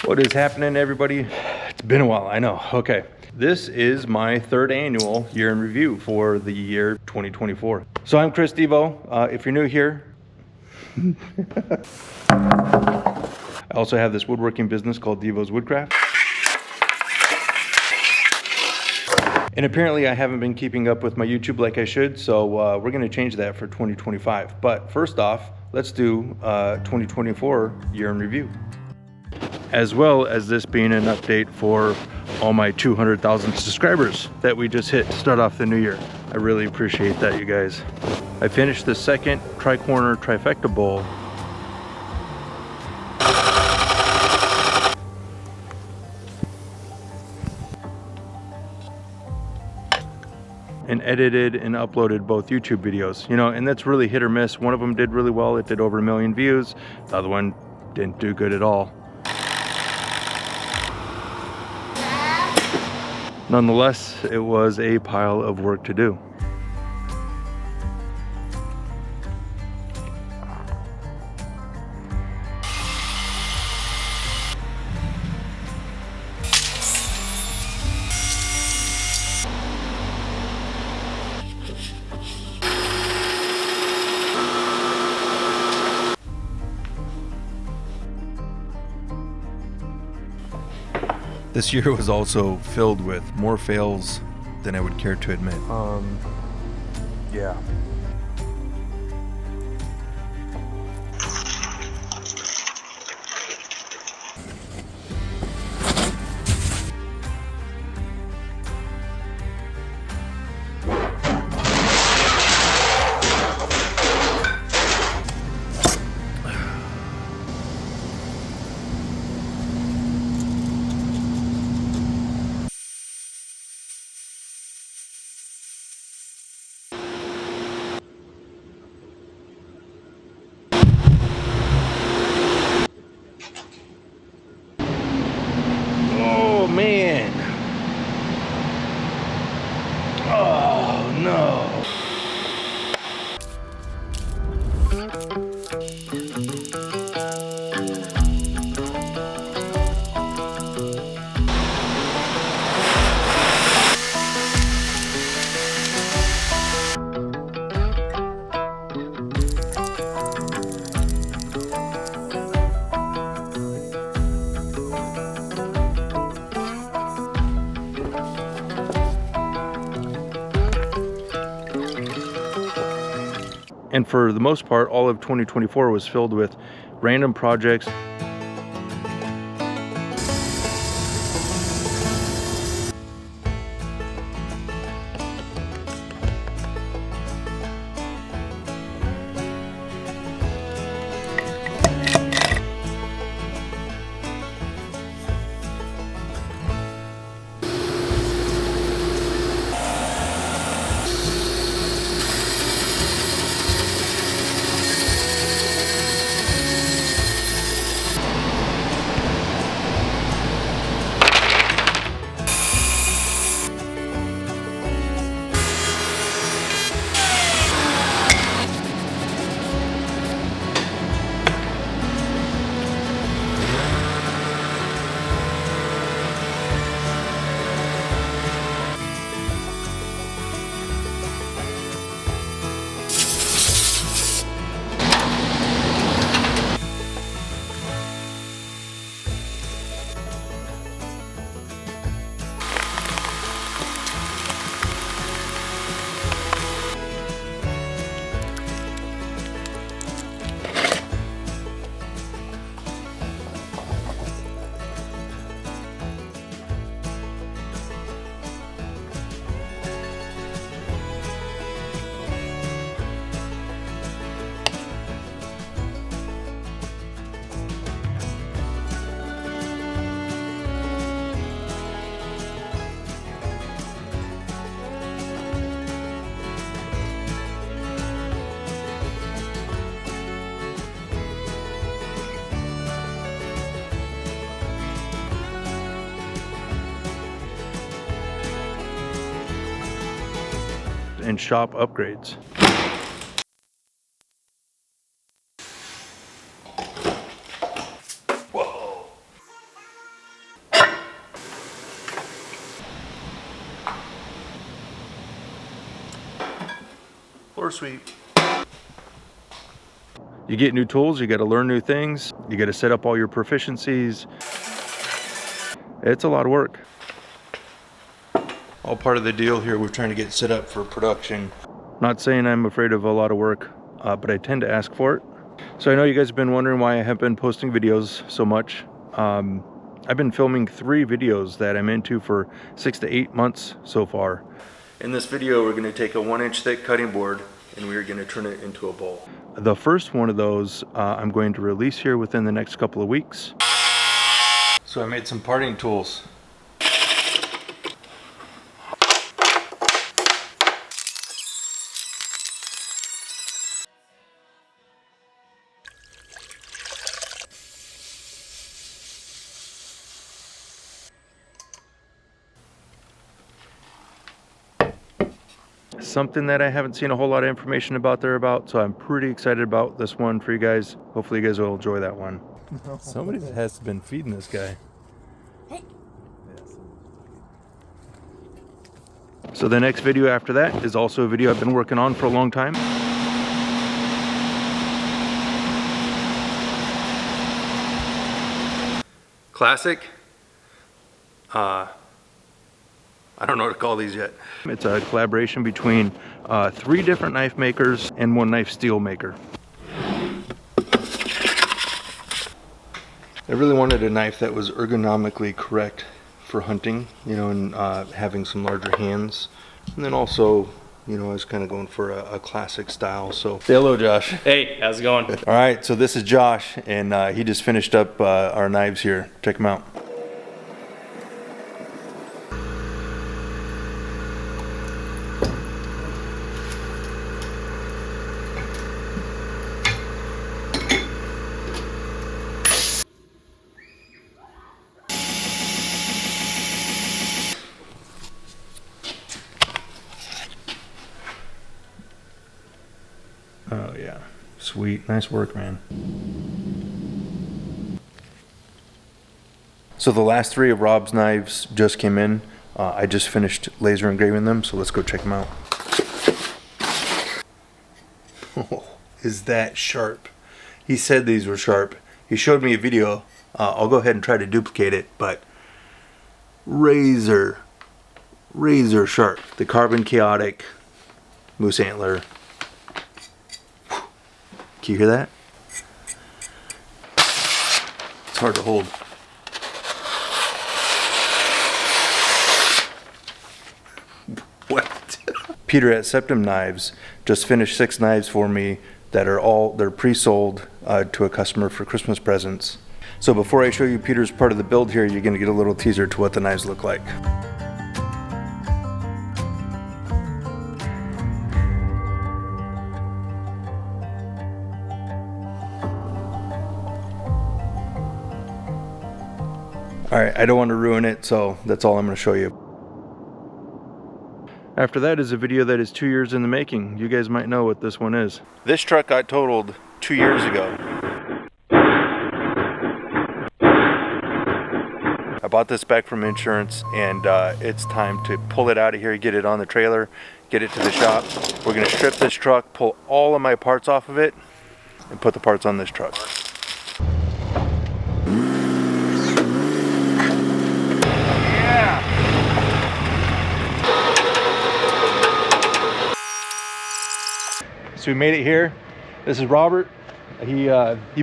What is happening, everybody? It's been a while, I know. Okay, this is my third annual year in review for the year 2024. So I'm Kris DeVo. If you're new here, I also have this woodworking business called DeVo's WoodCraft. And apparently I haven't been keeping up with my YouTube like I should, so we're gonna change that for 2025. But first off, let's do 2024 year in review. As well as this being an update for all my 200,000 subscribers that we just hit to start off the new year. I really appreciate that, you guys. I finished the second tri-corner trifecta bowl. And edited and uploaded both YouTube videos, you know, and that's really hit or miss. One of them did really well, it did over 1 million views. The other one didn't do good at all. Nonetheless, it was a pile of work to do. This year was also filled with more fails than I would care to admit. Yeah. Man. Oh no. And for the most part, all of 2024 was filled with random projects. and shop upgrades. Whoa. floor sweep. You get new tools, you got to learn new things, you got to set up all your proficiencies. It's a lot of work. All part of the deal here, we're trying to get set up for production. Not saying I'm afraid of a lot of work, but I tend to ask for it. So I know you guys have been wondering why I have been posting videos so much. I've been filming 3 videos that I'm into for 6 to 8 months so far. In this video, we're going to take a 1-inch thick cutting board and we're going to turn it into a bowl. The first one of those I'm going to release here within the next couple of weeks. So I made some parting tools. Something that I haven't seen a whole lot of information about so I'm pretty excited about this one for you guys. Hopefully you guys will enjoy that one. No. Somebody has been feeding this guy. Hey. So the next video after that is also a video I've been working on for a long time. Classic. I don't know what to call these yet. It's a collaboration between 3 different knife makers and 1 knife steel maker. I really wanted a knife that was ergonomically correct for hunting, you know, and having some larger hands. And then also, you know, I was kind of going for a classic style. So say hello, Josh. Hey, how's it going? All right, so this is Josh, and he just finished up our knives here. Check them out. Oh yeah, sweet, nice work, man. So the last 3 of Rob's knives just came in. I just finished laser engraving them, so let's go check them out. Oh, is that sharp? He said these were sharp. He showed me a video. I'll go ahead and try to duplicate it, but razor sharp. The Carbon Chaotic moose antler. Can you hear that? It's hard to hold. What? Peter at Septum Knives just finished 6 knives for me that are they're pre-sold to a customer for Christmas presents. So before I show you Peter's part of the build here, you're gonna get a little teaser to what the knives look like. Alright, I don't want to ruin it, so that's all I'm going to show you. After that is a video that is 2 years in the making. You guys might know what this one is. This truck got totaled 2 years ago. I bought this back from insurance, and it's time to pull it out of here, get it on the trailer, get it to the shop. We're going to strip this truck, pull all of my parts off of it, and put the parts on this truck. So we made it here. This is Robert. He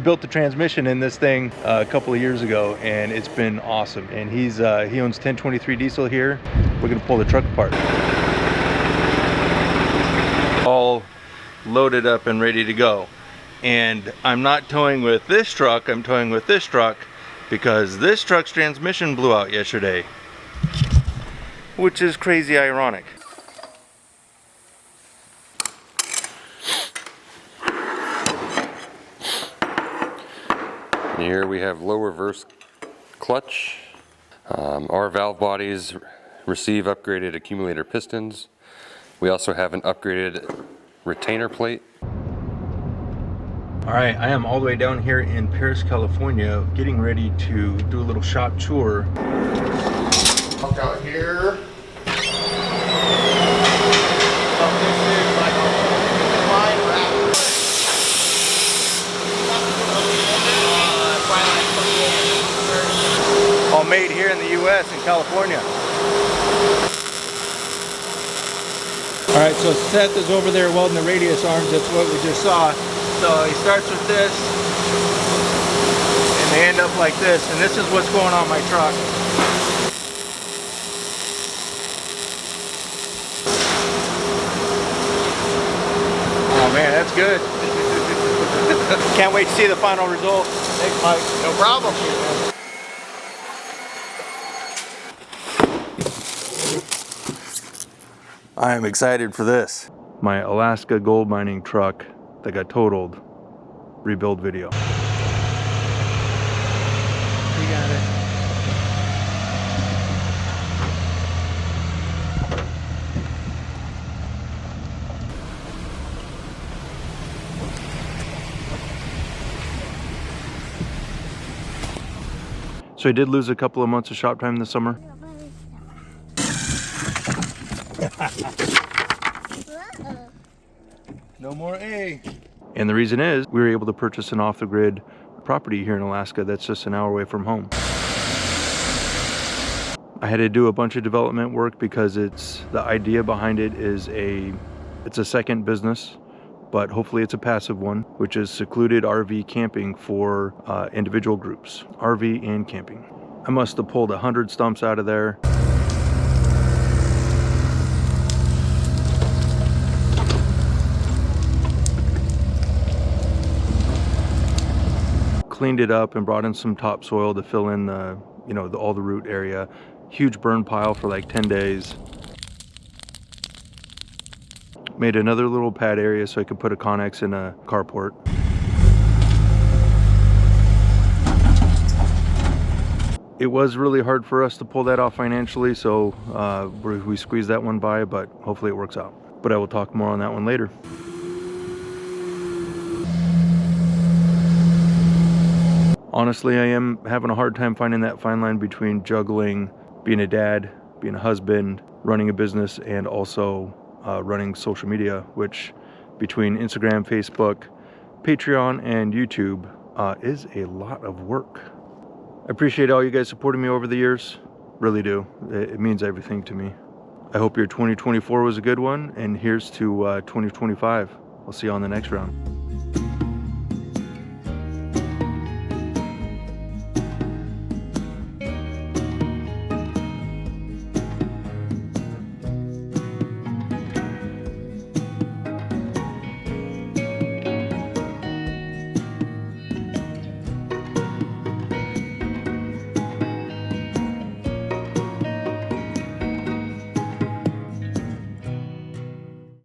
built the transmission in this thing a couple of years ago, and it's been awesome. And he owns 1023 diesel here. We're gonna pull the truck apart. All loaded up and ready to go. And I'm not towing with this truck, I'm towing with this truck because this truck's transmission blew out yesterday, which is crazy ironic. Here we have low reverse clutch. Our valve bodies receive upgraded accumulator pistons. We also have an upgraded retainer plate. All right, I am all the way down here in Paris, California, getting ready to do a little shop tour. Walk out here. all made here in the US in California. All right, so Seth is over there welding the radius arms. That's what we just saw. So he starts with this, and they end up like this. And this is what's going on my truck. Oh man, that's good. Can't wait to see the final result. Thanks, Mike. No problem. I am excited for this. My Alaska gold mining truck that got totaled rebuild video. We got it. So I did lose a couple of months of shop time this summer. No more A. And the reason is we were able to purchase an off-the-grid property here in Alaska that's just an hour away from home. I had to do a bunch of development work because the idea behind it is it's a second business, but hopefully it's a passive one, which is secluded RV camping for individual groups, RV and camping. I must have pulled 100 stumps out of there. Cleaned it up and brought in some topsoil to fill in the, all the root area. Huge burn pile for like 10 days. Made another little pad area so I could put a Connex in a carport. It was really hard for us to pull that off financially, so we squeezed that one by, but hopefully it works out. But I will talk more on that one later. Honestly, I am having a hard time finding that fine line between juggling being a dad, being a husband, running a business, and also running social media, which between Instagram, Facebook, Patreon, and YouTube is a lot of work. I appreciate all you guys supporting me over the years. Really do. It means everything to me. I hope your 2024 was a good one, and here's to 2025. We'll see you on the next round.